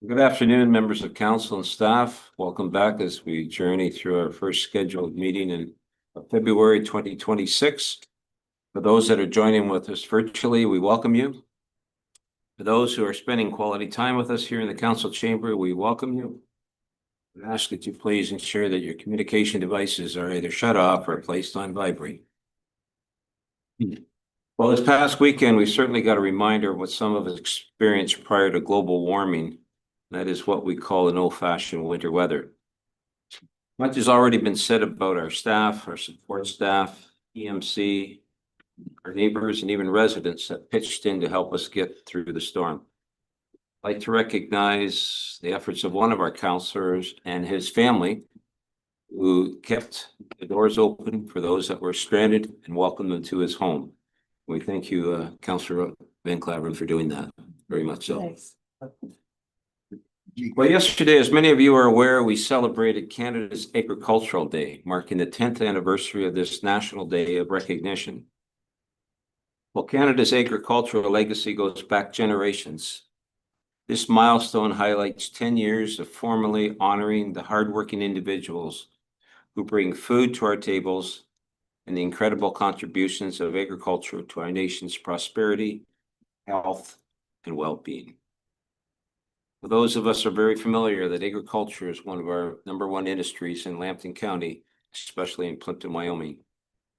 Good afternoon, members of council and staff. Welcome back as we journey through our first scheduled meeting in February 2026. For those that are joining with us virtually, we welcome you. For those who are spending quality time with us here in the council chamber, we welcome you. We ask that you please ensure that your communication devices are either shut off or placed on vibrate. Well, this past weekend, we certainly got a reminder of what some of us experienced prior to global warming. That is what we call an old-fashioned winter weather. Much has already been said about our staff, our support staff, EMC, our neighbors, and even residents that pitched in to help us get through the storm. I'd like to recognize the efforts of one of our councillors and his family who kept the doors open for those that were stranded and welcomed them to his home. We thank you, Councillor Van Claveren, for doing that. Very much so. Thanks. Well, yesterday, as many of you are aware, we celebrated Canada's Agricultural Day, marking the 10th anniversary of this National Day of Recognition. While Canada's agricultural legacy goes back generations, this milestone highlights 10 years of formally honoring the hardworking individuals who bring food to our tables and the incredible contributions of agriculture to our nation's prosperity, health, and well-being. For those of us who are very familiar that agriculture is one of our #1 industries in Lambton County, especially in Plympton-Wyoming.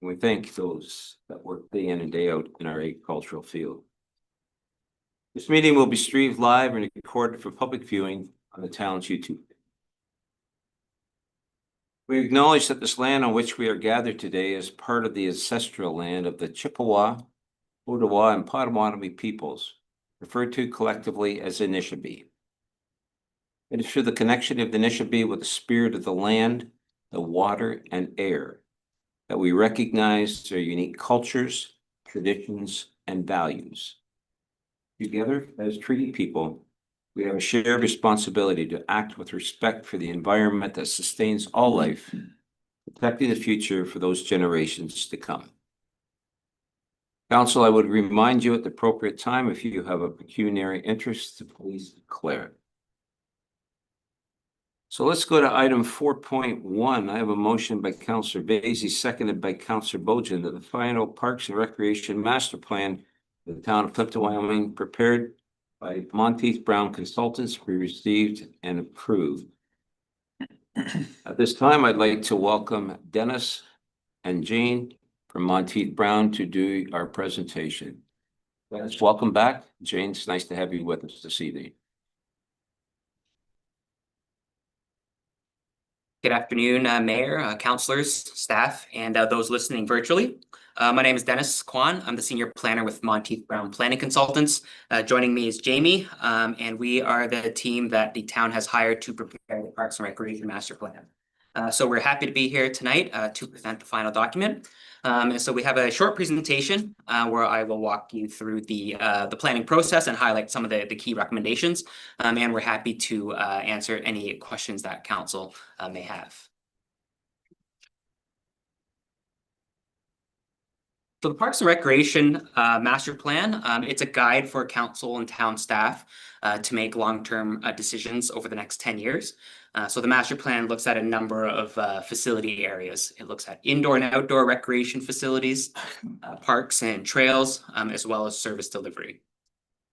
And we thank those that work day in and day out in our agricultural field. This meeting will be streamed live and recorded for public viewing on the town's YouTube. We acknowledge that this land on which we are gathered today is part of the ancestral land of the Chippewa, Ottawa, and Potawatomi peoples, referred to collectively as Anishinaabe. It is through the connection of the Anishinaabe with the spirit of the land, the water, and air that we recognize their unique cultures, traditions, and values. Together, as treaty people, we have a shared responsibility to act with respect for the environment that sustains all life, protecting the future for those generations to come. Council, I would remind you at the appropriate time, if you have a pecuniary interest, to please declare it. So let's go to item 4.1. I have a motion by Councillor Basie, seconded by Councillor Bojan, that the final Parks and Recreation Master Plan for the town of Plympton-Wyoming, prepared by Monteith Brown Consultants, be received and approved. At this time, I'd like to welcome Dennis and Jane from Monteith Brown to do our presentation. Dennis, welcome back. Jane, it's nice to have you with us this evening. Good afternoon, Mayor, councillors, staff, and those listening virtually. My name is Dennis Kwan. I'm the Senior Planner with Monteith Brown Planning Consultants. Joining me is Jamie, and we are the team that the town has hired to prepare the Parks and Recreation Master Plan. So we're happy to be here tonight to present the final document. And so we have a short presentation where I will walk you through the planning process and highlight some of the key recommendations. And we're happy to answer any questions that council may have. So the Parks and Recreation Master Plan, it's a guide for council and town staff to make long-term decisions over the next 10 years. So the master plan looks at a number of facility areas. It looks at indoor and outdoor recreation facilities, parks and trails, as well as service delivery.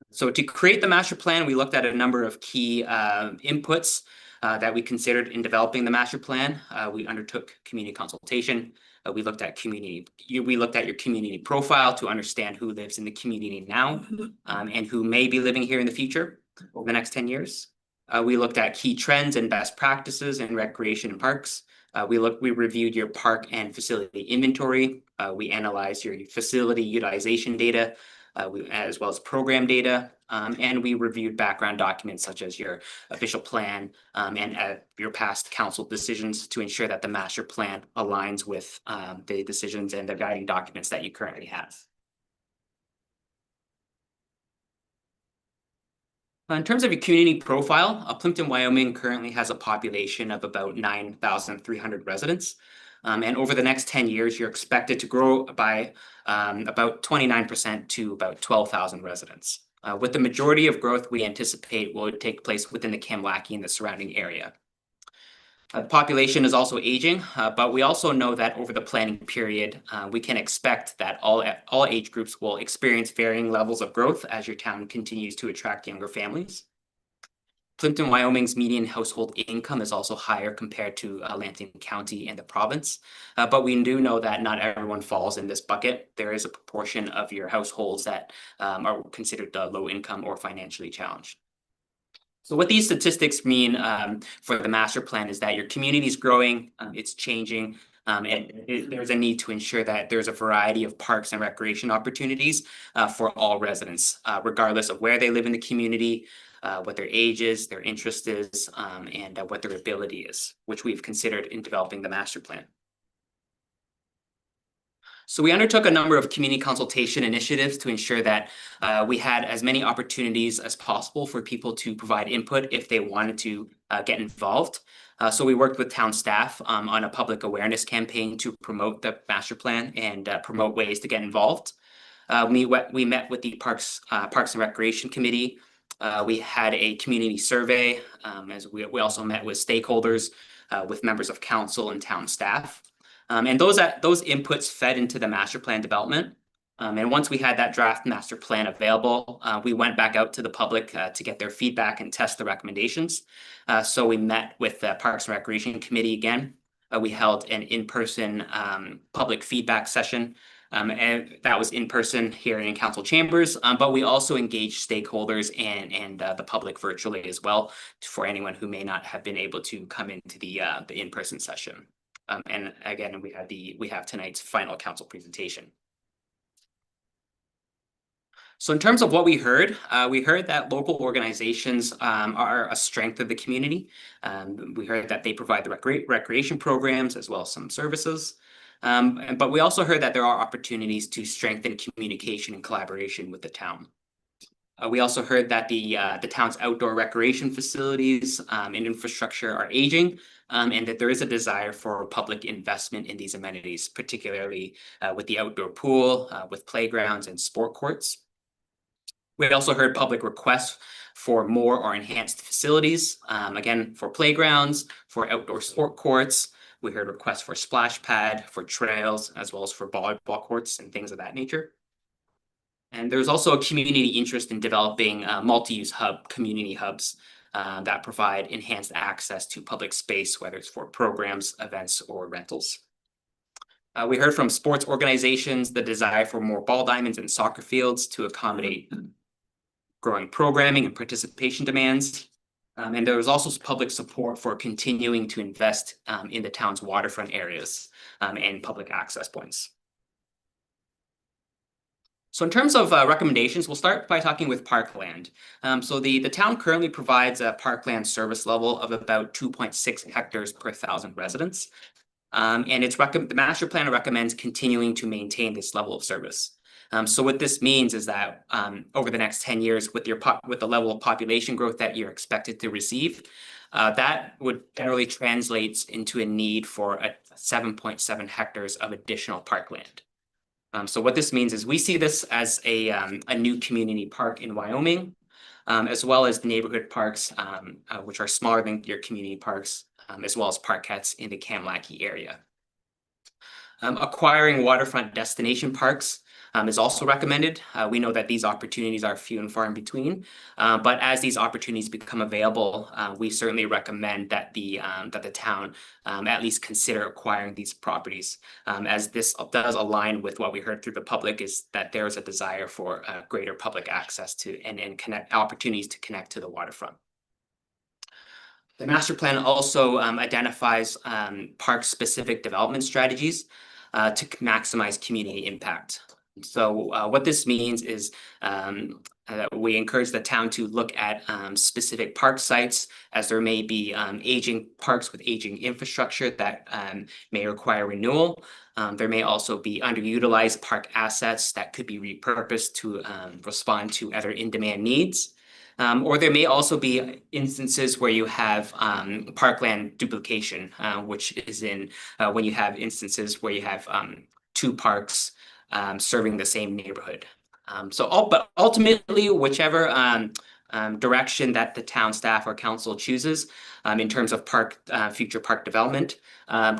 So to create the master plan, we looked at a number of key inputs that we considered in developing the master plan. We undertook community consultation. We looked at your community profile to understand who lives in the community now and who may be living here in the future over the next 10 years. We looked at key trends and best practices in recreation and parks. We reviewed your park and facility inventory. We analyzed your facility utilization data, as well as program data, and we reviewed background documents such as your official plan and your past council decisions to ensure that the master plan aligns with the decisions and the guiding documents that you currently have. In terms of your community profile, Plympton-Wyoming currently has a population of about 9,300 residents. And over the next 10 years, you're expected to grow by about 29% to about 12,000 residents. with the majority of growth we anticipate will take place within the Kamlaki and the surrounding area. The population is also aging, but we also know that over the planning period, we can expect that all age groups will experience varying levels of growth as your town continues to attract younger families. Plympton-Wyoming's median household income is also higher compared to Lansing County and the province, but we do know that not everyone falls in this bucket. There is a proportion of your households that are considered low income or financially challenged. So what these statistics mean for the master plan is that your community is growing, it's changing, and there's a need to ensure that there's a variety of parks and recreation opportunities for all residents, regardless of where they live in the community, what their age is, their interest is, and what their ability is, which we've considered in developing the master plan. So we undertook a number of community consultation initiatives to ensure that we had as many opportunities as possible for people to provide input if they wanted to get involved. So we worked with town staff on a public awareness campaign to promote the master plan and promote ways to get involved. We met with the Parks and Recreation Committee. We had a community survey, as we also met with stakeholders, with members of council and town staff. And those inputs fed into the master plan development. And once we had that draft master plan available, we went back out to the public to get their feedback and test the recommendations. So we met with the Parks and Recreation Committee again. We held an in-person public feedback session. And that was in person here in council chambers, but we also engaged stakeholders and the public virtually as well for anyone who may not have been able to come into the in-person session. And again, we have tonight's final council presentation. So in terms of what we heard that local organizations are a strength of the community. We heard that they provide the recreation programs as well as some services. But we also heard that there are opportunities to strengthen communication and collaboration with the town. We also heard that the town's outdoor recreation facilities and infrastructure are aging, and that there is a desire for public investment in these amenities, particularly with the outdoor pool, with playgrounds and sport courts. We also heard public requests for more or enhanced facilities, again, for playgrounds, for outdoor sport courts. We heard requests for splash pad, for trails, as well as for volleyball courts and things of that nature. And there's also a community interest in developing multi-use community hubs that provide enhanced access to public space, whether it's for programs, events, or rentals. We heard from sports organizations the desire for more ball diamonds and soccer fields to accommodate growing programming and participation demands. And there was also public support for continuing to invest in the town's waterfront areas and public access points. So in terms of recommendations, we'll start by talking with parkland. So the town currently provides a parkland service level of about 2.6 hectares per 1,000 residents. And the master plan recommends continuing to maintain this level of service. So what this means is that over the next 10 years, with the level of population growth that you're expected to receive, that would generally translates into a need for a 7.7 hectares of additional parkland. So what this means is we see this as a new community park in Wyoming, as well as the neighborhood parks, which are smaller than your community parks, as well as parkettes in the Kamlaki area. Acquiring waterfront destination parks is also recommended. We know that these opportunities are few and far in between, but as these opportunities become available, we certainly recommend that the town at least consider acquiring these properties, as this does align with what we heard through the public, is that there is a desire for greater public access to and opportunities to connect to the waterfront. The master plan also identifies park-specific development strategies to maximize community impact. So what this means is we encourage the town to look at specific park sites, as there may be aging parks with aging infrastructure that may require renewal. There may also be underutilized park assets that could be repurposed to respond to other in-demand needs. Or there may also be instances where you have parkland duplication, which is when you have instances where you have two parks serving the same neighborhood. But ultimately, whichever direction that the town staff or council chooses in terms of future park development,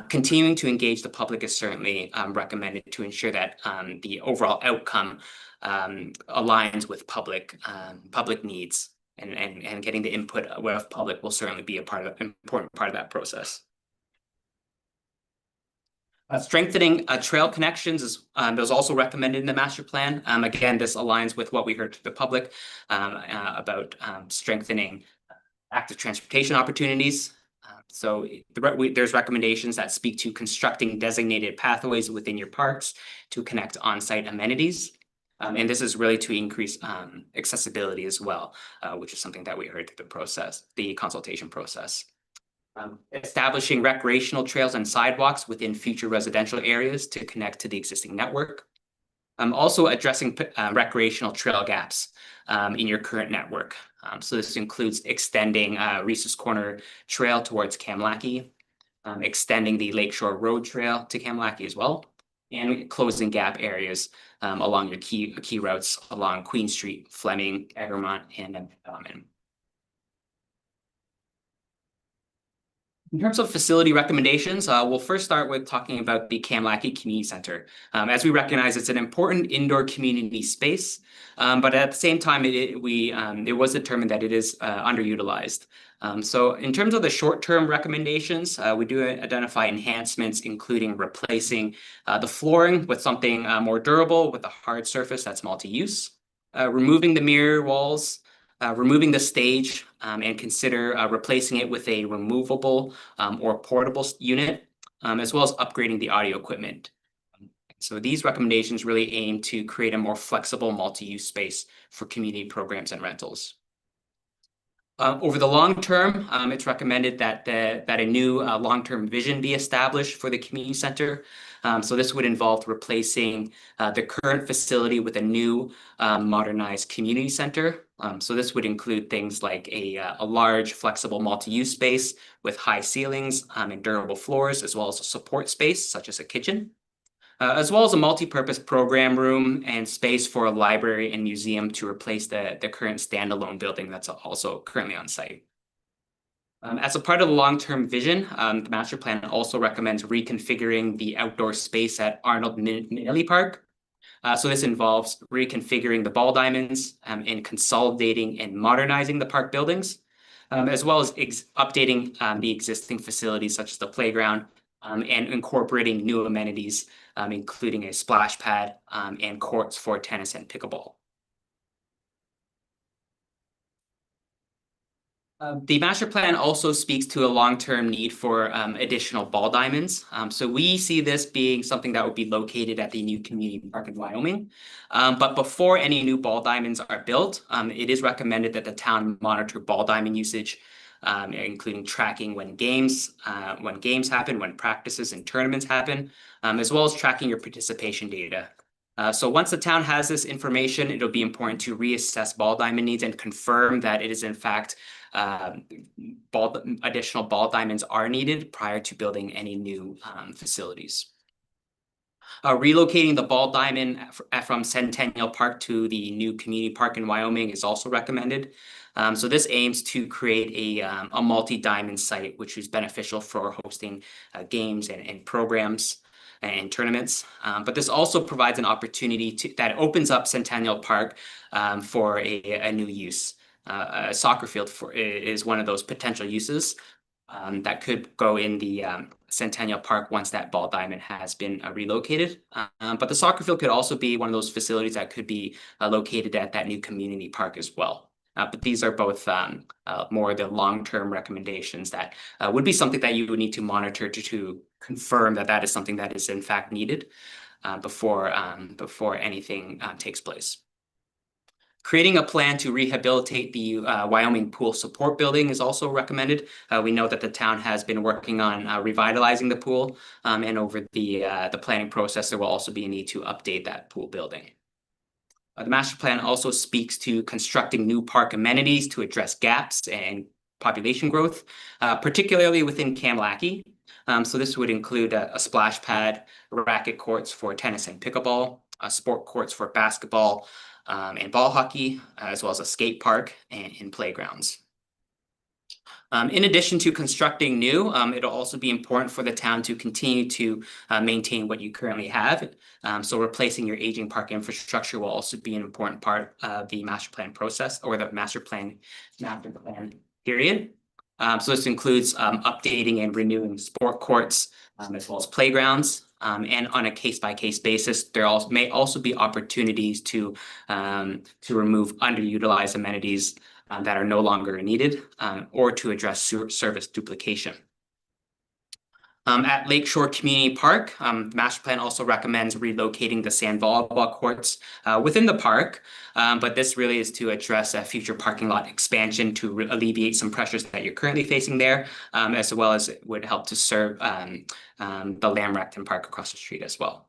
continuing to engage the public is certainly recommended to ensure that the overall outcome aligns with public needs, and getting the input of public will certainly be an important part of that process. Strengthening trail connections is also recommended in the master plan. Again, this aligns with what we heard to the public about strengthening active transportation opportunities. There's recommendations that speak to constructing designated pathways within your parks to connect on-site amenities. And this is really to increase accessibility as well, which is something that we heard through the consultation process. Establishing recreational trails and sidewalks within future residential areas to connect to the existing network. Also addressing recreational trail gaps in your current network. So this includes extending Reese's Corner Trail towards Kamlaki, extending the Lakeshore Road Trail to Kamlaki as well, and closing gap areas along your key routes along Queen Street, Fleming, Egremont, and Bellman. In terms of facility recommendations, we'll first start with talking about the Kamlaki Community Center. As we recognize, it's an important indoor community space, but at the same time, it was determined that it is underutilized. So in terms of the short-term recommendations, we do identify enhancements, including replacing the flooring with something more durable with a hard surface that's multi-use, removing the mirror walls, removing the stage, and consider replacing it with a removable or portable unit, as well as upgrading the audio equipment. So these recommendations really aim to create a more flexible multi-use space for community programs and rentals. Over the long term, it's recommended that a new long-term vision be established for the community center. So this would involve replacing the current facility with a new modernized community center. So this would include things like a large flexible multi-use space with high ceilings and durable floors, as well as a support space such as a kitchen, as well as a multi-purpose program room and space for a library and museum to replace the current standalone building that's also currently on site. As a part of the long-term vision, the master plan also recommends reconfiguring the outdoor space at Arnold Minelli Park. So this involves reconfiguring the ball diamonds and consolidating and modernizing the park buildings, as well as updating the existing facilities such as the playground and incorporating new amenities, including a splash pad and courts for tennis and pickleball. The master plan also speaks to a long-term need for additional ball diamonds. So we see this being something that would be located at the new community park in Wyoming. But before any new ball diamonds are built, it is recommended that the town monitor ball diamond usage, including tracking when games happen, when practices and tournaments happen, as well as tracking your participation data. So once the town has this information, it'll be important to reassess ball diamond needs and confirm that it is in fact additional ball diamonds are needed prior to building any new facilities. Relocating the ball diamond from Centennial Park to the new community park in Wyoming is also recommended. So this aims to create a multi-diamond site, which is beneficial for hosting games and programs and tournaments. But this also provides an opportunity that opens up Centennial Park for a new use. A soccer field is one of those potential uses that could go in the Centennial Park once that ball diamond has been relocated. But the soccer field could also be one of those facilities that could be located at that new community park as well. But these are both more the long-term recommendations that would be something that you would need to monitor to confirm that that is something that is in fact needed before anything takes place. Creating a plan to rehabilitate the Wyoming Pool Support Building is also recommended. We know that the town has been working on revitalizing the pool, and over the planning process, there will also be a need to update that pool building. The master plan also speaks to constructing new park amenities to address gaps and population growth, particularly within Kamlaki. So this would include a splash pad, racket courts for tennis and pickleball, sport courts for basketball and ball hockey, as well as a skate park and playgrounds. In addition to constructing new, it'll also be important for the town to continue to maintain what you currently have. So replacing your aging park infrastructure will also be an important part of the master plan process, or the master plan period. So this includes updating and renewing sport courts, as well as playgrounds. And on a case-by-case basis, there may also be opportunities to remove underutilized amenities that are no longer needed, or to address service duplication. At Lakeshore Community Park, the master plan also recommends relocating the sand volleyball courts within the park, but this really is to address a future parking lot expansion to alleviate some pressures that you're currently facing there, as well as it would help to serve the Lamrecton Park across the street as well.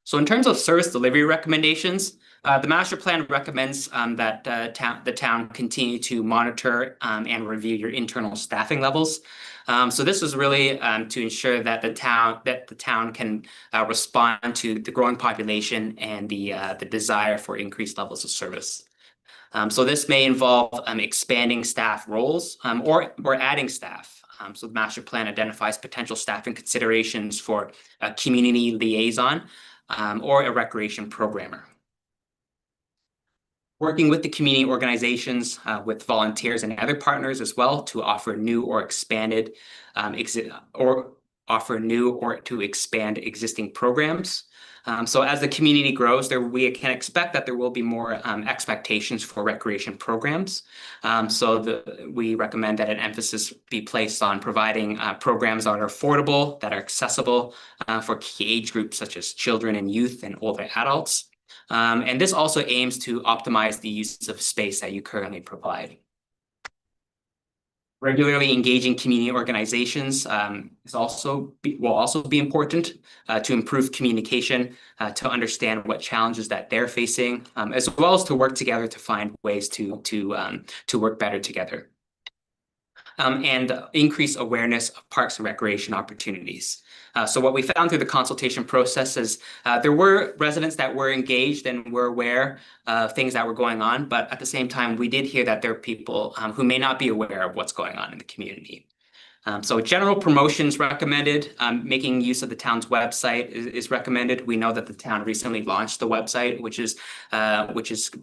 So in terms of service delivery recommendations, the master plan recommends that the town continue to monitor and review your internal staffing levels. So this is really to ensure that the town can respond to the growing population and the desire for increased levels of service. So this may involve expanding staff roles or adding staff. So the master plan identifies potential staffing considerations for a community liaison or a recreation programmer. Working with the community organizations, with volunteers and other partners as well to offer new or expanded to expand existing programs. So as the community grows, we can expect that there will be more expectations for recreation programs. So we recommend that an emphasis be placed on providing programs that are affordable, that are accessible for key age groups such as children and youth and older adults. And this also aims to optimize the use of space that you currently provide. Regularly engaging community organizations will also be important to improve communication, to understand what challenges that they're facing, as well as to work together to find ways to work better together. And increase awareness of parks and recreation opportunities. So what we found through the consultation process is there were residents that were engaged and were aware of things that were going on, but at the same time, we did hear that there are people who may not be aware of what's going on in the community. So general promotions recommended, making use of the town's website is recommended. We know that the town recently launched the website, which is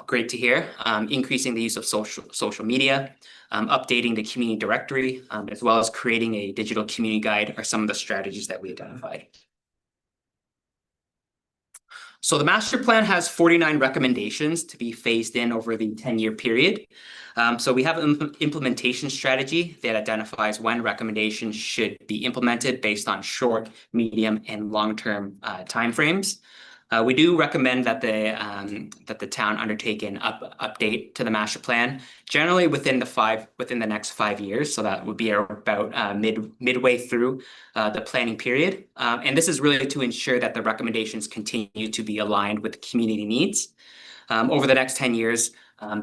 great to hear. Increasing the use of social media, updating the community directory, as well as creating a digital community guide are some of the strategies that we identified. So the master plan has 49 recommendations to be phased in over the 10-year period. So we have an implementation strategy that identifies when recommendations should be implemented based on short, medium, and long-term timeframes. We do recommend that the town undertake an update to the master plan, generally within the next 5 years. So that would be about midway through the planning period. And this is really to ensure that the recommendations continue to be aligned with community needs. Over the next 10 years,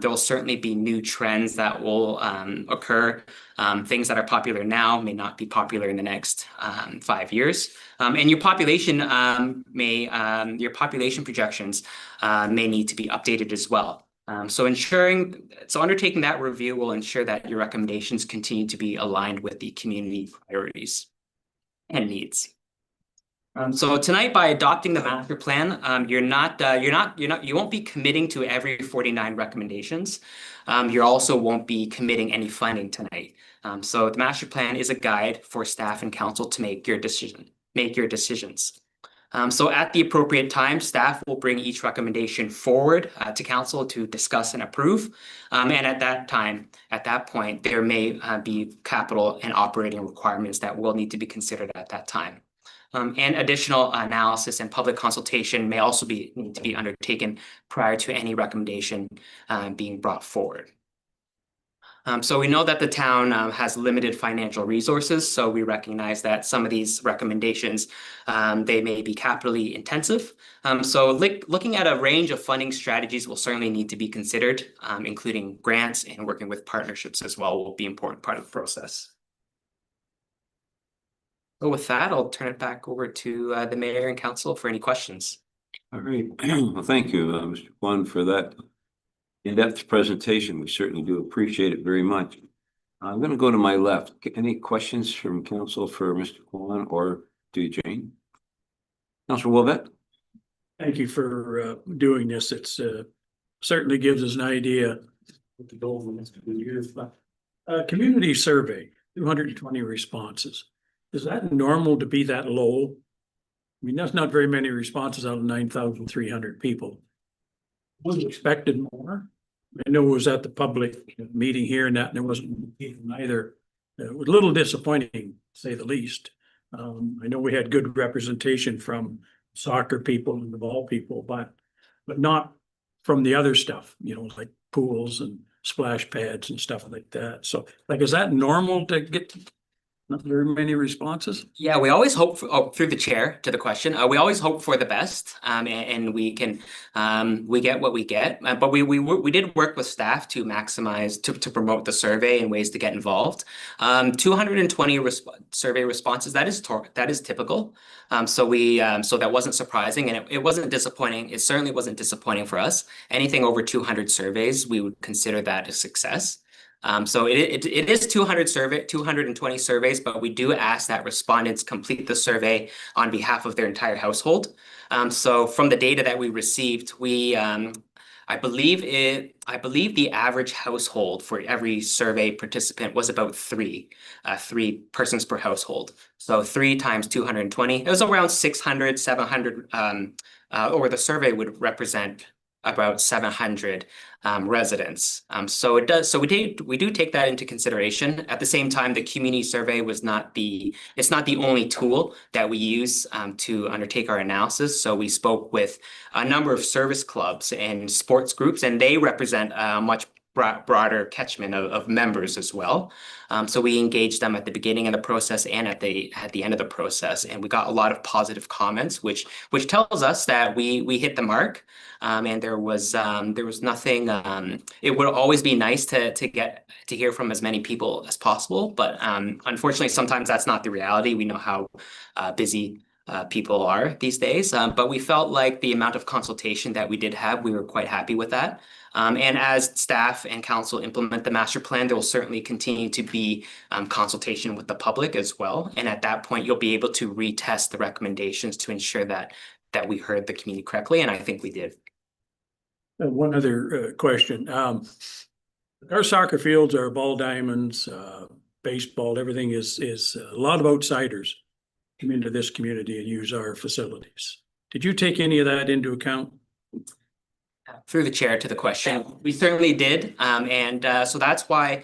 there will certainly be new trends that will occur. Things that are popular now may not be popular in the next 5 years. And your population projections may need to be updated as well. So undertaking that review will ensure that your recommendations continue to be aligned with the community priorities and needs. So tonight, by adopting the master plan, you won't be committing to every 49 recommendations. You also won't be committing any funding tonight. So the master plan is a guide for staff and council to make your decisions. So at the appropriate time, staff will bring each recommendation forward to council to discuss and approve. And at that point, there may be capital and operating requirements that will need to be considered at that time. And additional analysis and public consultation may also need to be undertaken prior to any recommendation being brought forward. So we know that the town has limited financial resources, so we recognize that some of these recommendations they may be capitally intensive. So looking at a range of funding strategies will certainly need to be considered, including grants and working with partnerships as well will be an important part of the process. So with that, I'll turn it back over to the mayor and council for any questions. All right. Well, thank you, Mr. Kwan, for that in-depth presentation. We certainly do appreciate it very much. I'm going to go to my left. Any questions from council for Mr. Kwan or to Jane? Councillor Wilbett? Thank you for doing this. It's certainly gives us an idea what the goal of the next couple of years. Community survey, 220 responses. Is that normal to be that low? I mean, that's not very many responses out of 9,300 people. Was expected more. I know it was at the public meeting here and that, and there wasn't either. It was a little disappointing, to say the least. I know we had good representation from soccer people and the ball people, but not from the other stuff, like pools and splash pads and stuff like that. So, like, is that normal to get not very many responses? Yeah, we always hope for, through the chair to the question. We always hope for the best, and we can we get what we get. But we did work with staff to maximize to promote the survey and ways to get involved. 220 survey responses, that is typical. So that wasn't surprising, and it wasn't disappointing. It certainly wasn't disappointing for us. Anything over 200 surveys, we would consider that a success. So it is 220 surveys, but we do ask that respondents complete the survey on behalf of their entire household. So from the data that we received, I believe the average household for every survey participant was about three persons per household. So 3 times 220, it was around 600, 700, or the survey would represent about 700 residents. So we do take that into consideration. At the same time, the community survey it's not the only tool that we use to undertake our analysis. So we spoke with a number of service clubs and sports groups, and they represent a much broader catchment of members as well. So we engaged them at the beginning of the process and at the end of the process, and we got a lot of positive comments, which tells us that we hit the mark. And there was nothing. It would always be nice to hear from as many people as possible, but unfortunately, sometimes that's not the reality. We know how busy people are these days, but we felt like the amount of consultation that we did have, we were quite happy with that. And as staff and council implement the master plan, there will certainly continue to be consultation with the public as well. And at that point, you'll be able to retest the recommendations to ensure that we heard the community correctly, and I think we did. One other question. Our soccer fields, our ball diamonds, baseball, everything is a lot of outsiders come into this community and use our facilities. Did you take any of that into account? Through the chair to the question, we certainly did, and so that's why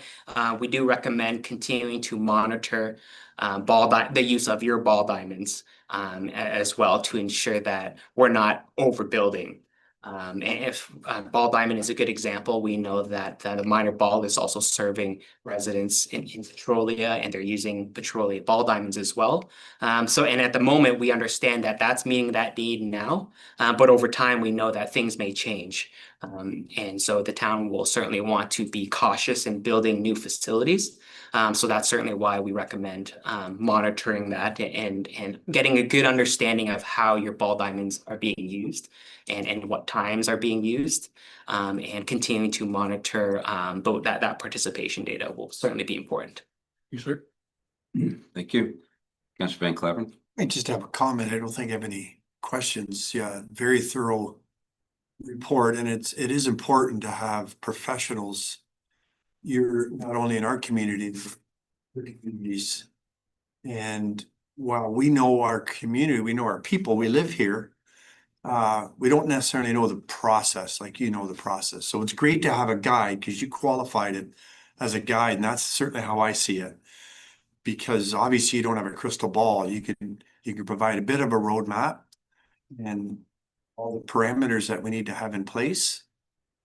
we do recommend continuing to monitor the use of your ball diamonds as well, to ensure that we're not overbuilding. And if Ball Diamond is a good example, we know that the minor ball is also serving residents in Petrolia, and they're using Petrolia ball diamonds as well. And at the moment, we understand that that's meeting that need now, but over time, we know that things may change. And so the town will certainly want to be cautious in building new facilities. So that's certainly why we recommend monitoring that and getting a good understanding of how your ball diamonds are being used and what times are being used, and continuing to monitor that participation data will certainly be important. Yes, sir. Thank you. Councillor Van Claveren? I just have a comment. I don't think I have any questions. Yeah, very thorough report, and it is important to have professionals. You're not only in our community, but the communities. And while we know our community, we know our people, we live here, we don't necessarily know the process like you know the process. So it's great to have a guide, because you qualified it as a guide, and that's certainly how I see it. Because obviously you don't have a crystal ball. You can provide a bit of a roadmap and all the parameters that we need to have in place.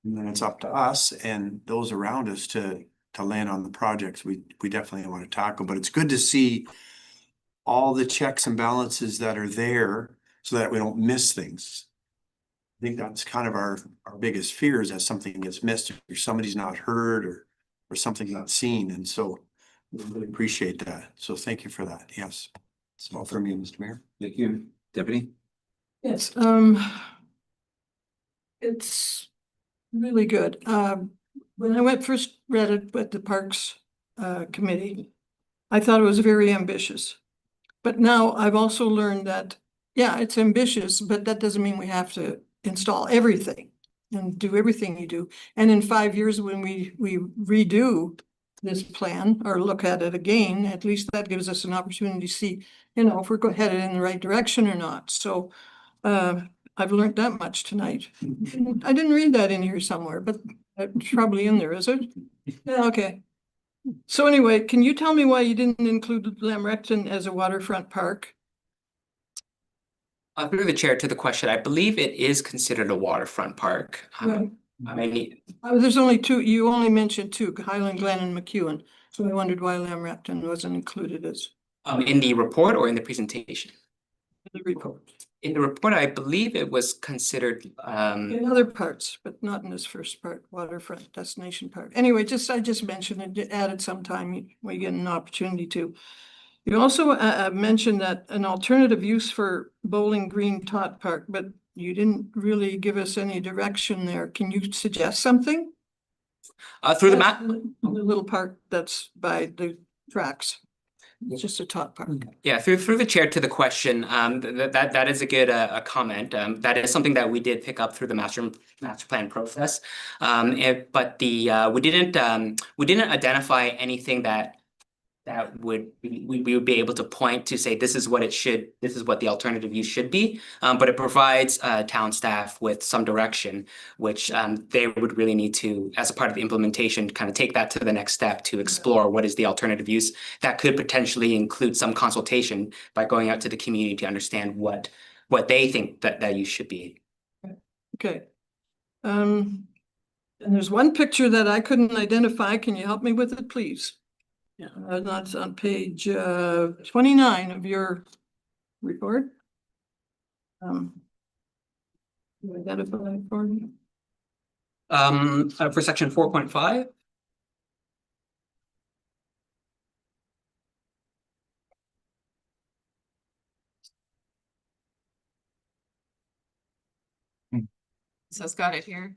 And then it's up to us and those around us to to land on the projects we definitely want to tackle, but it's good to see all the checks and balances that are there so that we don't miss things. I think that's kind of our biggest fear, is that something gets missed or somebody's not heard or something not seen. And so we really appreciate that. So thank you for that. Yes. It's all from you, Mr. Mayor. Thank you. Deputy? Yes, it's really good. When I first read it with the Parks Committee, I thought it was very ambitious. But now I've also learned that, yeah, it's ambitious, but that doesn't mean we have to install everything and do everything you do. And in 5 years, when we redo this plan or look at it again, at least that gives us an opportunity to see, you know, if we're headed in the right direction or not. So I've learned that much tonight. I didn't read that in here somewhere, but it's probably in there, is it? Yeah, okay. So anyway, can you tell me why you didn't include Lamrecton as a waterfront park? Through the chair to the question, I believe it is considered a waterfront park. Right. I mean, There's only two, you only mentioned two, Highland Glen and McEwen. So I wondered why Lamrecton wasn't included as in the report or in the presentation? the report. In the report, I believe it was considered, In other parts, but not in this first part, waterfront destination park. Anyway, I just mentioned it, added some time when you get an opportunity to. You also mentioned that an alternative use for Bowling Green Tot Park, but you didn't really give us any direction there. Can you suggest something? through the map. The little park that's by the tracks. It's just a tot park. Yeah, through the chair to the question, that is a good comment. That is something that we did pick up through the master plan process. But we didn't identify anything that we would be able to point to say this is what the alternative use should be. But it provides town staff with some direction, which they would really need to, as a part of the implementation, kind of take that to the next step to explore what is the alternative use that could potentially include some consultation by going out to the community to understand what they think that use should be. Okay. And there's one picture that I couldn't identify. Can you help me with it, please? Yeah, that's on page 29 of your report. You identify it for me? For section 4.5. So it's got it here.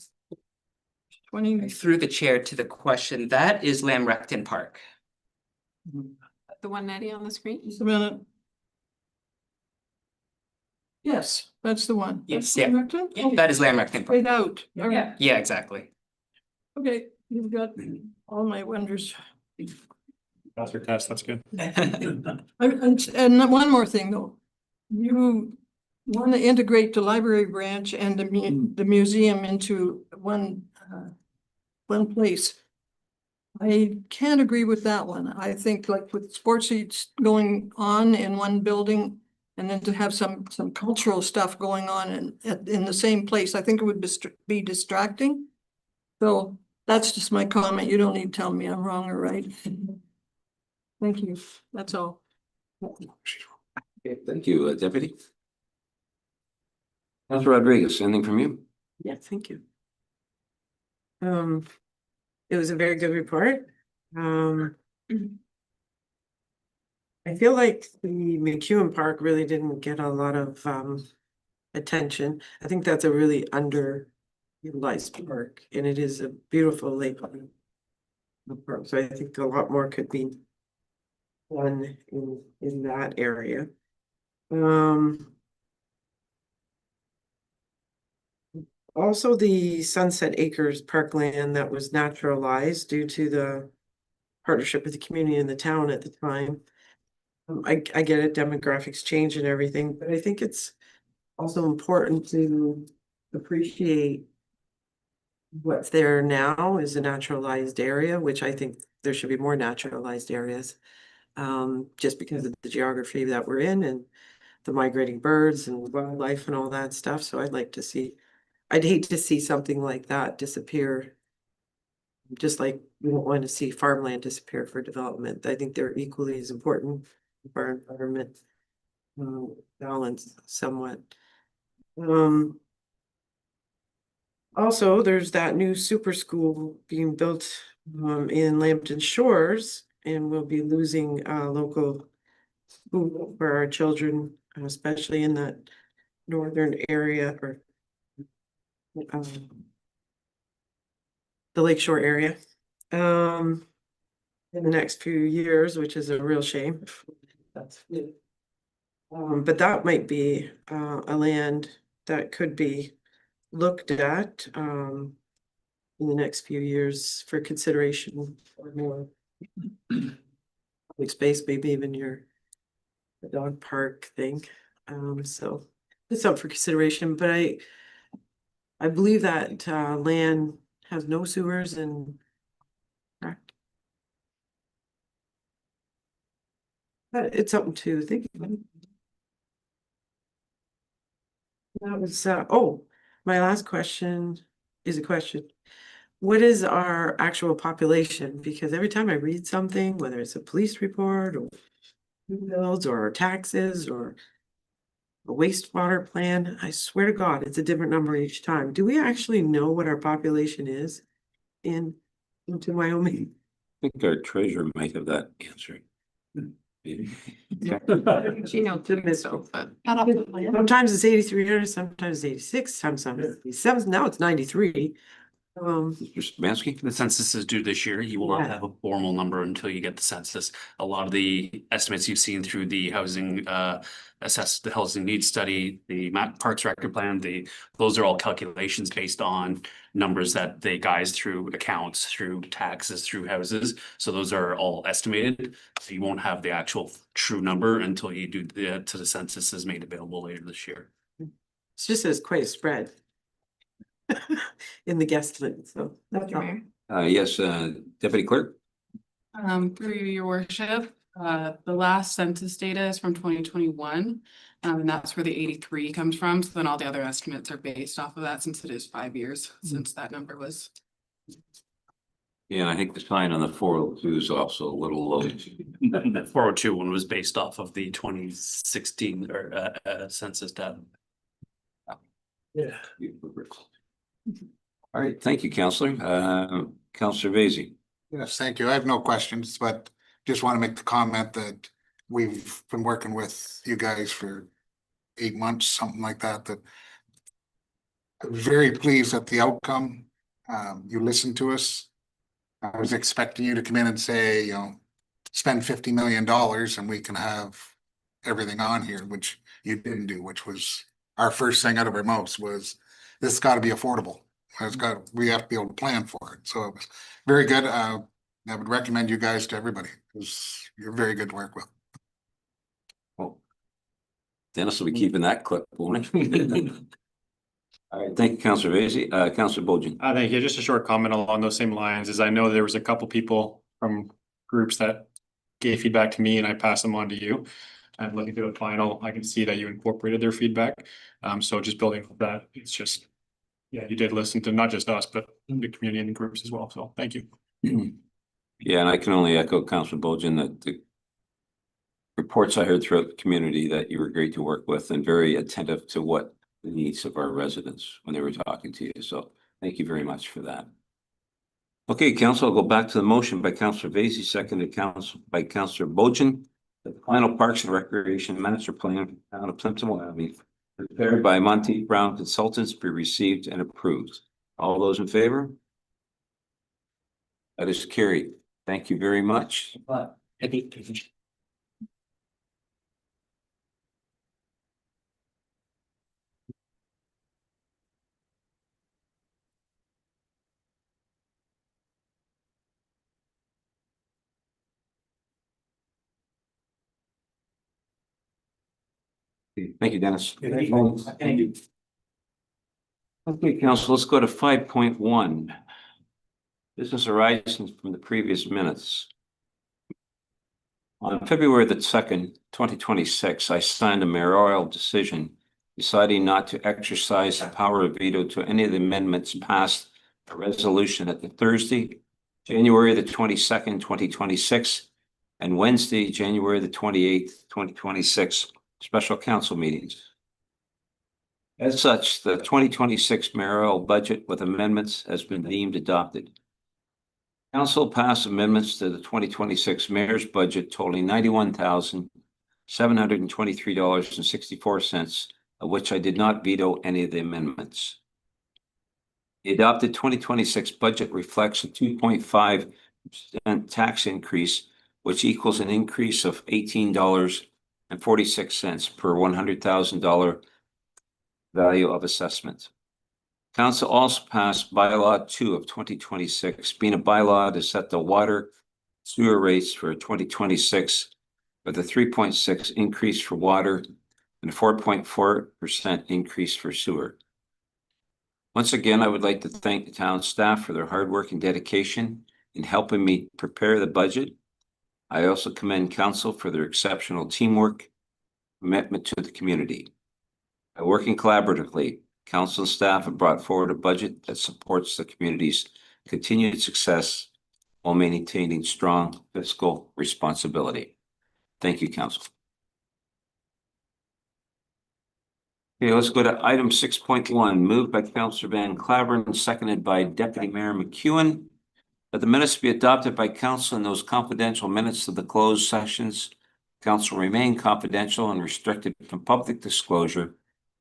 20. Through the chair to the question, that is Lamrecton Park. The one Nettie on the screen. Just a minute. Yes, that's the one. Yes, That's yeah. Lamrecton? Yeah, that is Lamrecton Park. Straight out. All right. Yeah, exactly. Okay, you've got all my wonders. Pass your test, that's good. And one more thing though. You want to integrate the library branch and the museum into one place. I can't agree with that one. I think like with sports seats going on in one building and then to have some cultural stuff going on in the same place, I think it would be distracting. So that's just my comment. You don't need to tell me I'm wrong or right. Thank you. That's all. Okay, thank you, Deputy. Councillor Rodriguez, anything from you? Yeah, thank you. It was a very good report. I feel like the McEwen Park really didn't get a lot of attention. I think that's a really underutilized park, and it is a beautiful lake park. So I think a lot more could be done in that area. Also, the Sunset Acres parkland that was naturalized due to the partnership with the community and the town at the time. I get it, demographics change and everything, but I think it's also important to appreciate what's there now is a naturalized area, which I think there should be more naturalized areas. Just because of the geography that we're in and the migrating birds and wildlife and all that stuff. So I'd hate to see something like that disappear Just like we don't want to see farmland disappear for development. I think they're equally as important for our environment. Balance somewhat. Also, there's that new super school being built in Lambton Shores, and we'll be losing local school for our children, especially in that northern area or the lakeshore area. In the next few years, which is a real shame. That's but that might be a land that could be looked at in the next few years for consideration or more public space, maybe even your the dog park thing. So it's up for consideration, but I believe that land has no sewers and correct. But it's something to think about. That was, oh, my last question is a question. What is our actual population? Because every time I read something, whether it's a police report or bills or taxes or a wastewater plan, I swear to God, it's a different number each time. Do we actually know what our population is in Wyoming? I think our treasurer might have that answer. Maybe. She knows too, so, but. Sometimes it's 8,300, sometimes it's 86, sometimes it's 87, now it's 93. Mr. Samansky? The census is due this year. You will not have a formal number until you get the census. A lot of the estimates you've seen through the housing, the housing needs study, the Parks Record Plan, those are all calculations based on numbers that they guys through accounts, through taxes, through houses. So those are all estimated. So you won't have the actual true number until you do the census is made available later this year. It's just as quite a spread in the guesstimate, so. that's all. Yes, Deputy Clerk? Through your worship, the last census data is from 2021. And that's where the 83 comes from. So then all the other estimates are based off of that, since it is 5 years since that number was. Yeah, and I think the sign on the 402 is also a little low. The 402 one was based off of the 2016 census data. Yeah. All right, thank you, Councillor. Councillor Vasey. Yes, thank you. I have no questions, but just want to make the comment that we've been working with you guys for 8 months, something like that, that I was very pleased at the outcome. You listened to us. I was expecting you to come in and say, spend $50 million and we can have everything on here, which you didn't do, which was our first thing out of our mouths was, this has got to be affordable. We have to be able to plan for it. So it was very good. I would recommend you guys to everybody, because you're very good to work with. Oh. Dennis will be keeping that clip, won't he? All right, thank you, Councillor Vasey. Councillor Bojan. Thank you. Just a short comment along those same lines is I know there was a couple people from groups that gave feedback to me and I passed them on to you. And looking through the final, I can see that you incorporated their feedback. So just building on that, it's just, yeah, you did listen to not just us, but the community and the groups as well. So thank you. Yeah, and I can only echo Councillor Bojan that the reports I heard throughout the community that you were great to work with and very attentive to what the needs of our residents when they were talking to you. So thank you very much for that. Okay, Council, I'll go back to the motion by Councillor Vasey, seconded by Councillor Bojan. The final Parks and Recreation Master Plan out of Plympton-Wyoming, prepared by Monty Brown Consultants, be received and approved. All those in favor? That is carried. Thank you very much. Thank you, Dennis. Thank you. Okay, Council, let's go to 5.1. Business arising from the previous minutes. On February the 2nd, 2026, I signed a mayoral decision deciding not to exercise the power of veto to any of the amendments passed a resolution at the Thursday, January the 22nd, 2026, and Wednesday, January the 28th, 2026, special council meetings. As such, the 2026 mayoral budget with amendments has been deemed adopted. Council passed amendments to the 2026 mayor's budget totaling $91,723.64, of which I did not veto any of the amendments. The adopted 2026 budget reflects a 2.5% tax increase, which equals an increase of $18.46 per $100,000 value of assessment. Council also passed bylaw 2 of 2026, being a bylaw to set the water sewer rates for 2026 with a 3.6 increase for water and a 4.4% increase for sewer. Once again, I would like to thank the town staff for their hard work and dedication in helping me prepare the budget. I also commend council for their exceptional teamwork, commitment to the community. By working collaboratively, council and staff have brought forward a budget that supports the community's continued success while maintaining strong fiscal responsibility. Thank you, council. Okay, let's go to item 6.1, moved by Councillor Van Claveren, seconded by Deputy Mayor McEwen, that the minutes be adopted by council and those confidential minutes of the closed sessions. Council remain confidential and restricted from public disclosure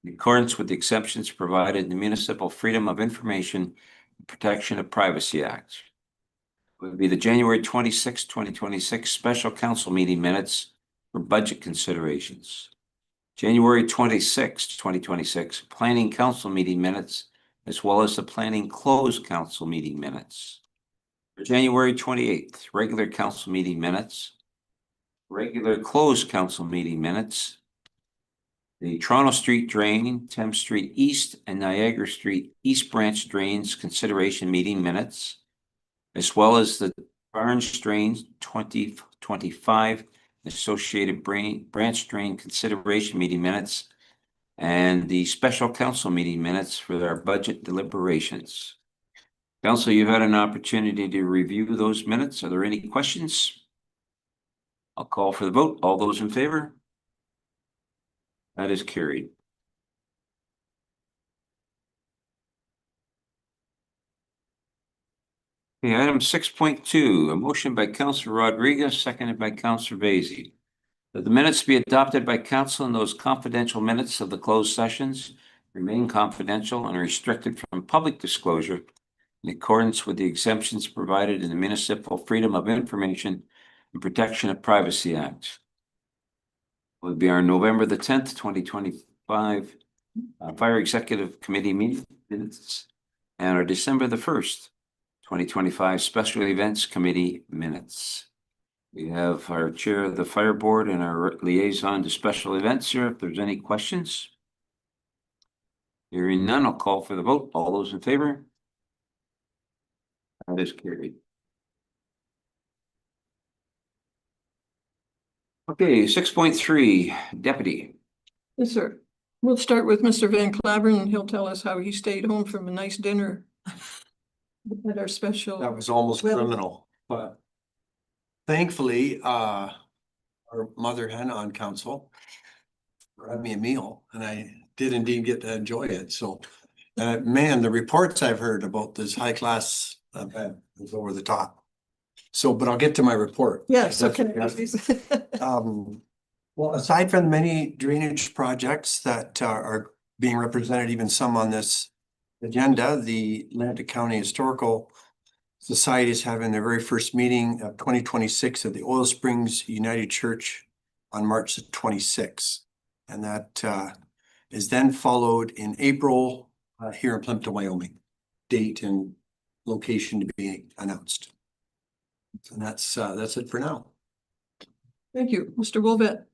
in accordance with the exemptions provided in the Municipal Freedom of Information and Protection of Privacy Act. It would be the January 26, 2026 special council meeting minutes for budget considerations. January 26, 2026 planning council meeting minutes, as well as the planning closed council meeting minutes. For January 28th, regular council meeting minutes, regular closed council meeting minutes, the Toronto Street Drain, Thames Street East, and Niagara Street East Branch Drains consideration meeting minutes, as well as the Barnes Drains 2025 associated branch drain consideration meeting minutes, and the special council meeting minutes for our budget deliberations. Council, you've had an opportunity to review those minutes. Are there any questions? I'll call for the vote. All those in favor? That is carried. Okay, item 6.2, a motion by Councillor Rodriguez, seconded by Councillor Vaizey, that the minutes be adopted by council and those confidential minutes of the closed sessions remain confidential and restricted from public disclosure in accordance with the exemptions provided in the Municipal Freedom of Information and Protection of Privacy Act. It would be our November the 10th, 2025 Fire Executive Committee meeting minutes and our December the 1st, 2025 Special Events Committee minutes. We have our Chair of the Fire Board and our liaison to special events here. If there's any questions. Hearing none, I'll call for the vote. All those in favor? That is carried. Okay, 6.3, Deputy. Yes, sir. We'll start with Mr. Van Claveren and he'll tell us how he stayed home from a nice dinner at our special. That was almost criminal, but thankfully, our mother hen on council brought me a meal and I did indeed get to enjoy it. So, man, the reports I've heard about this high class event is over the top. So, but I'll get to my report. Yes, okay. Well, aside from many drainage projects that are being represented, even some on this agenda, the Atlantic County Historical Society is having their very first meeting of 2026 at the Oil Springs United Church on March the 26th. And that is then followed in April here in Plympton-Wyoming. Date and location to be announced. And that's it for now. Thank you, Mr. Wolvett.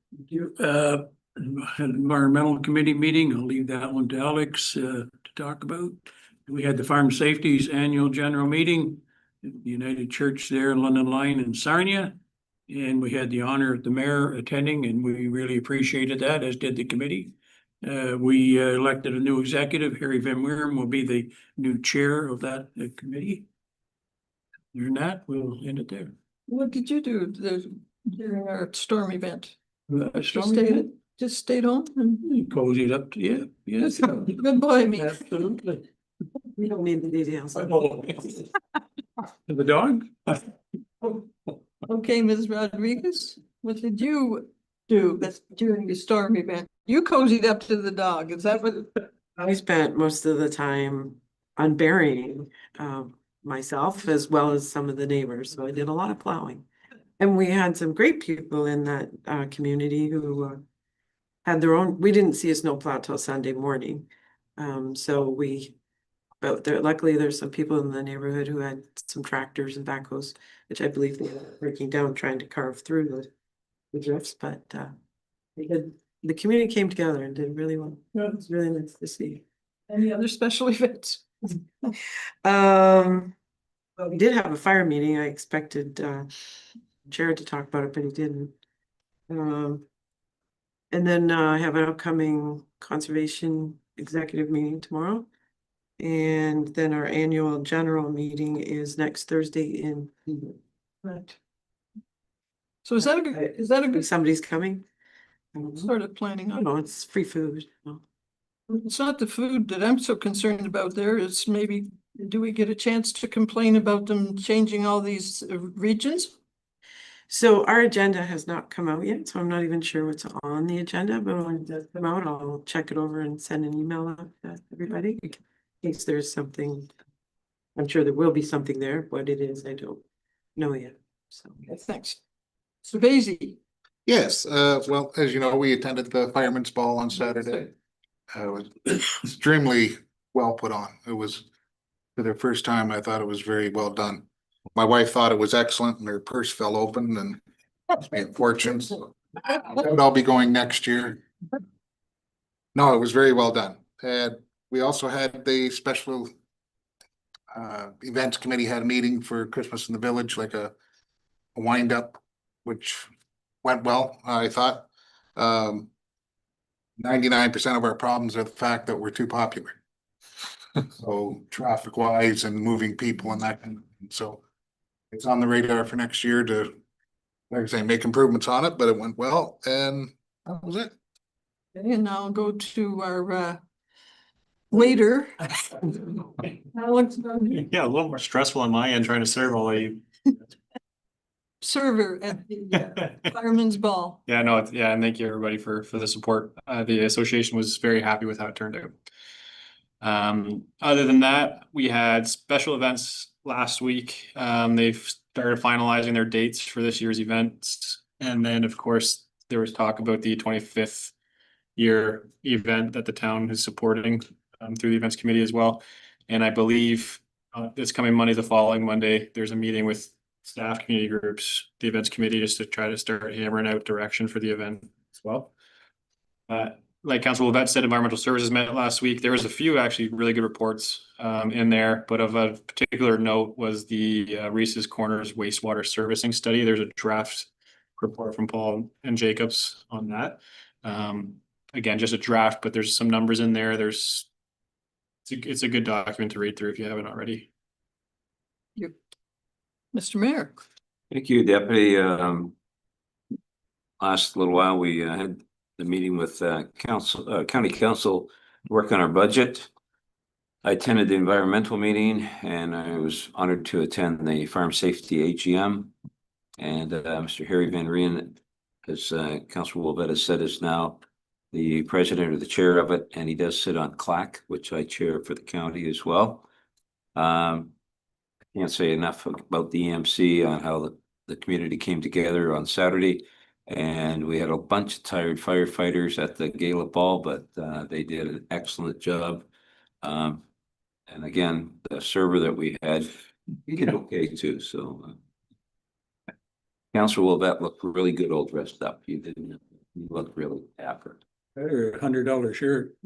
Environmental Committee meeting, I'll leave that one to Alex to talk about. We had the Farm Safety's annual general meeting at the United Church there in London Line in Sarnia. And we had the honor of the mayor attending and we really appreciated that, as did the committee. We elected a new executive. Harry Van Weeren will be the new chair of that committee. You're not, we'll end it there. What did you do during our storm event? Just Stormy stayed, event? just stayed home and Cozied up, yeah, yes. good boy, me. Absolutely. We don't need the details. The dog? Okay, Ms. Rodriguez, what did you do during the storm event? You cozied up to the dog, is that what? I spent most of the time unburying myself as well as some of the neighbors, so I did a lot of plowing. And we had some great people in that community who had their own, we didn't see a snowplow till Sunday morning. But luckily there's some people in the neighborhood who had some tractors and backhoes, which I believe they were breaking down, trying to carve through the drifts, but the community came together and did really well. It was really nice to see. Any other special events? Well, we did have a fire meeting. I expected Jared to talk about it, but he didn't. And then I have an upcoming conservation executive meeting tomorrow. And then our annual general meeting is next Thursday in. Right. So is that a If good somebody's coming. sort of planning on? No, it's free food. It's not the food that I'm so concerned about there. It's maybe, do we get a chance to complain about them changing all these regions? So our agenda has not come out yet, so I'm not even sure what's on the agenda, but when it does come out, I'll check it over and send an email out to everybody. In case there's something, I'm sure there will be something there. What it is, I don't know yet. So Thanks. So Basie, Yes, well, as you know, we attended the Fireman's Ball on Saturday. It was extremely well put on. It was, for the first time, I thought it was very well done. My wife thought it was excellent and her purse fell open and made fortunes. I'll be going next year. No, it was very well done. And we also had the special events committee had a meeting for Christmas in the Village, like a wind up, which went well, I thought. 99% of our problems are the fact that we're too popular. So traffic wise and moving people and that, so it's on the radar for next year to, like I say, make improvements on it, but it went well and that was it. and now I'll go to our waiter. Alex, Yeah, a little more stressful on my end trying to serve all of you. server at the Fireman's Ball. Yeah, no, yeah, and thank you everybody for the support. The association was very happy with how it turned out. Other than that, we had special events last week. They've started finalizing their dates for this year's events. And then, of course, there was talk about the 25th year event that the town is supporting through the events committee as well. And I believe this coming Monday, the following Monday, there's a meeting with staff, community groups, the events committee, just to try to start hammering out direction for the event as well. Like Councilor Levette said, environmental services met last week. There was a few actually really good reports in there, but of a particular note was the Reese's Corners wastewater servicing study. There's a draft report from Paul and Jacobs on that. Again, just a draft, but there's some numbers in there. It's a good document to read through if you haven't already. Mr. Mayor. Thank you, Deputy. Last little while, we had the meeting with county council to work on our budget. I attended the environmental meeting and I was honored to attend the farm safety AGM. And Mr. Harry Van Reen, as Councilor Wolvette has said, is now the president or the chair of it, and he does sit on CLAC, which I chair for the county as well. Can't say enough about the EMC on how the community came together on Saturday. And we had a bunch of tired firefighters at the gala ball, but they did an excellent job. And again, the server that we had, he did okay too. So Councilor Wolvette looked really good all dressed up. He didn't. He looked really dapper. Better $100 shirt.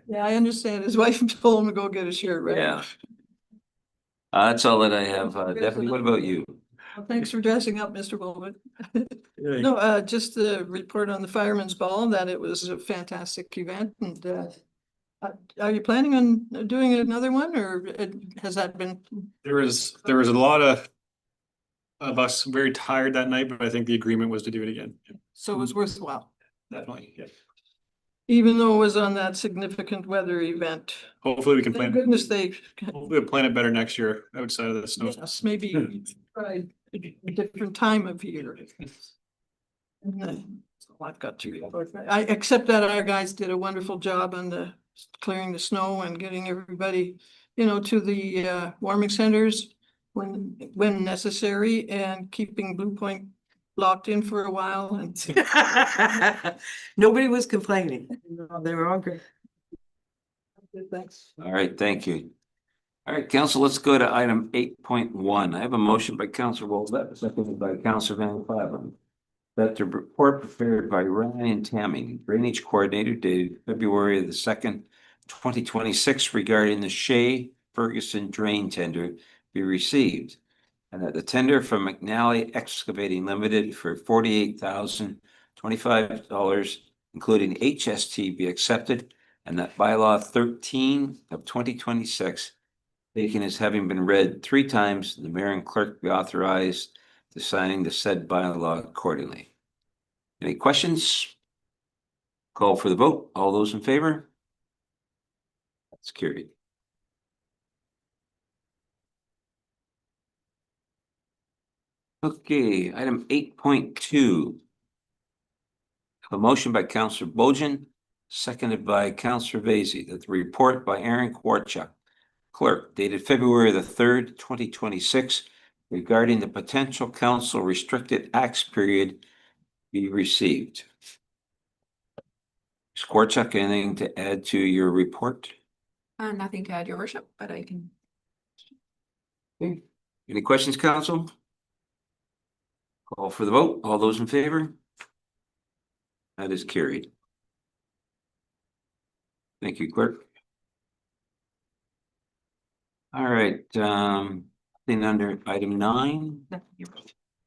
Yeah, I understand. His wife told him to go get a shirt, right? Yeah. That's all that I have. Deputy, what about you? Well, thanks for dressing up, Mr. Bowman. No, just the report on the Fireman's Ball, that it was a fantastic event and Are you planning on doing another one, or has that been? There was a lot of us very tired that night, but I think the agreement was to do it again. So it was worthwhile, Definitely, yeah. even though it was on that significant weather event. Hopefully we can Thank plan, goodness they, hopefully we'll plan it better next year outside of the snow. yes, maybe try a different time of year. And, so I've got to report. I accept that our guys did a wonderful job on the clearing the snow and getting everybody, to the warming centers when necessary, and keeping Blue Point locked in for a while and. Nobody was complaining. No, they were all great. Thanks. All right, thank you. All right, council, let's go to item 8.1. I have a motion by Councillor Wolfett, seconded by Councillor Van Claveren, that the report prepared by Ryan Tamming, Drainage Coordinator, dated February the 2nd, 2026, regarding the Shea Ferguson drain tender be received, and that the tender from McNally Excavating Limited for $48,025, including HST, be accepted, and that bylaw 13 of 2026, taken as having been read 3 times, the mayor and clerk be authorized to sign the said bylaw accordingly. Any questions? Call for the vote. All those in favor? That's carried. Okay, item 8.2. A motion by Councillor Bojan, seconded by Councillor Vasey, that the report by Aaron Kwarchuk, clerk, dated February the 3rd, 2026, regarding the potential council restricted acts period be received. Kwarchuk, anything to add to your report? Nothing to add, your worship, but I can. Okay. Any questions, council? Call for the vote. All those in favor? That is carried. Thank you, clerk. All right, then under item 9,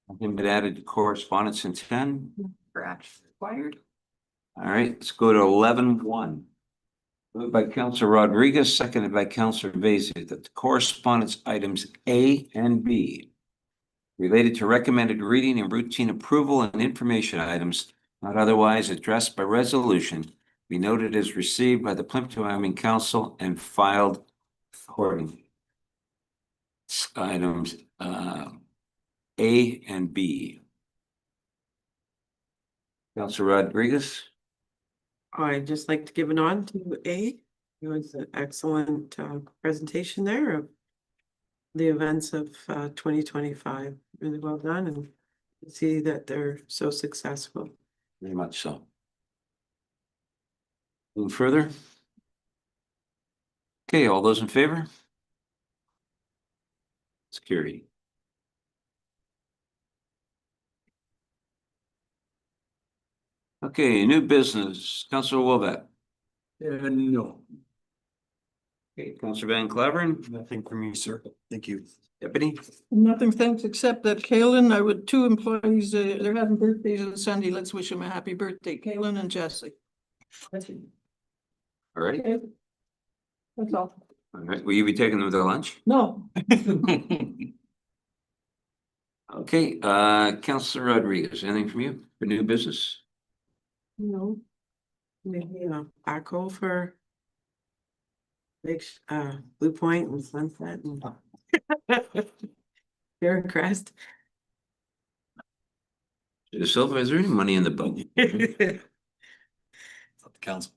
nothing but added to correspondence in 10. For action required. All right, let's go to 11.1. Moved by Councillor Rodriguez, seconded by Councillor Vasey, that the correspondence items A and B related to recommended reading and routine approval and information items not otherwise addressed by resolution be noted as received by the Plympton-Wyoming Council and filed accordingly. Items A and B. Councillor Rodriguez. I'd just like to give a nod to A. It was an excellent presentation there of the events of 2025. Really well done, and see that they're so successful. Very much so. Move further. Okay, all those in favor? It's carried. Okay, new business, Councillor Wolfett. No, Okay, Councillor Van Claveren, Nothing from me, sir. Thank you. Deputy. Nothing, thanks, except that Kalen, I would, 2 employees, they're having birthdays on Sunday. Let's wish them a happy birthday, Kalen and Jesse. All right. Okay. That's all. All right, will you be taking them to lunch? No, Okay, Councillor Rodriguez, anything from you for new business? No. Maybe a backhoe for Blue Point and Sunset and Fair Crest. Silva, is there any money in the budget? Council.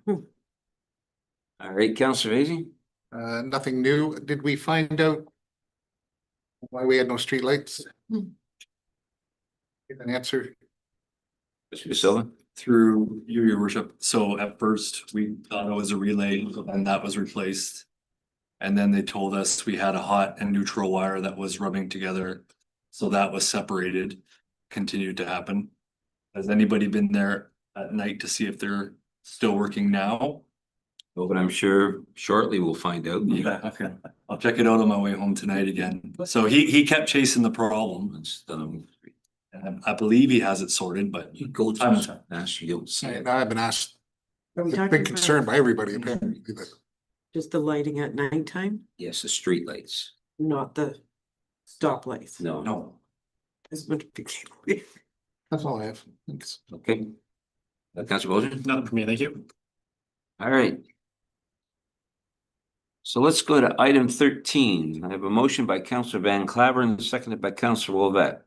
All right, Councillor Vasey? Nothing new. Did we find out why we had no streetlights? Get an answer? Mr. Silva? Through you, your worship. So at first, we thought it was a relay and that was replaced. And then they told us we had a hot and neutral wire that was rubbing together. So that was separated, continued to happen. Has anybody been there at night to see if they're still working now? Well, but I'm sure shortly we'll find out. Yeah, okay. I'll check it out on my way home tonight again. So he kept chasing the problem. It's, And I believe he has it sorted, but go time and time. Ask you. I haven't asked Are we a talking big about concern by everybody apparently, but just the lighting at nighttime, Yes, the streetlights. not the stoplights? No. No. As much big deal. that's all I have. Thanks. Okay. Councilor Wojcik? Nothing for me, thank you. All right. So let's go to item 13. I have a motion by Councillor Van Claveren, seconded by Councillor Wolvett.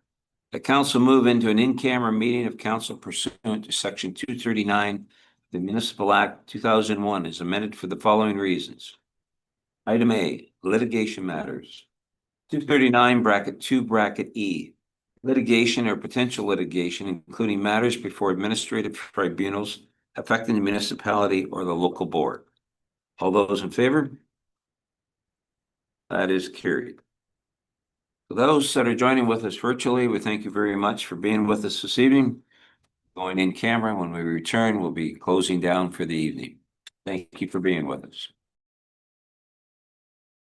The council move into an in-camera meeting of council pursuant to section 239, the Municipal Act 2001 is amended for the following reasons. Item A, litigation matters. 239(2) litigation or potential litigation, including matters before administrative tribunals affecting the municipality or the local board. All those in favor? That is carried. For those that are joining with us virtually, we thank you very much for being with us this evening. Going in camera, when we return, we'll be closing down for the evening. Thank you for being with us.